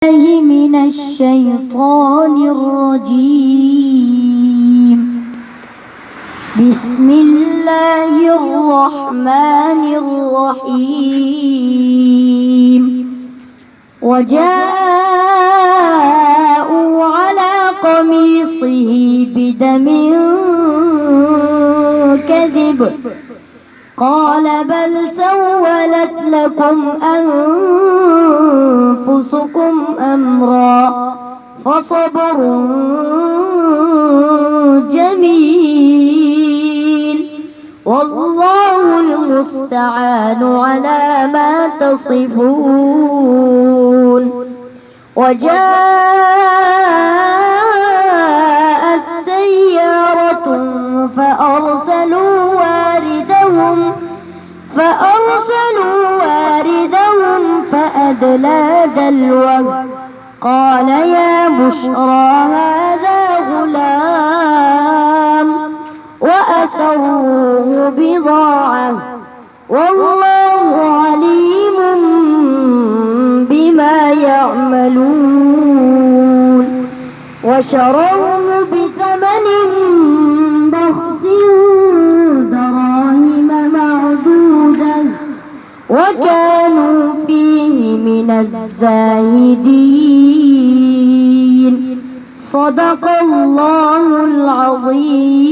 من الشيطان الرجيم. بسم الله الرحمن الرحيم. وجاءوا على قميصه بدم كذب قال بل سولت لكم أنفسكم أمرا فصبر جميل والله المستعان على ما تصفون. وجاءت سيارة فأرسلوا واردهم فأدلى دلوه قال يا بشرى هذا غلام وأسروه بضاعة والله عليم بما يعملون. وشروه بثمن بخس دراهم معدودة وكانوا فيه من الزاهدين. صدق الله العظيم.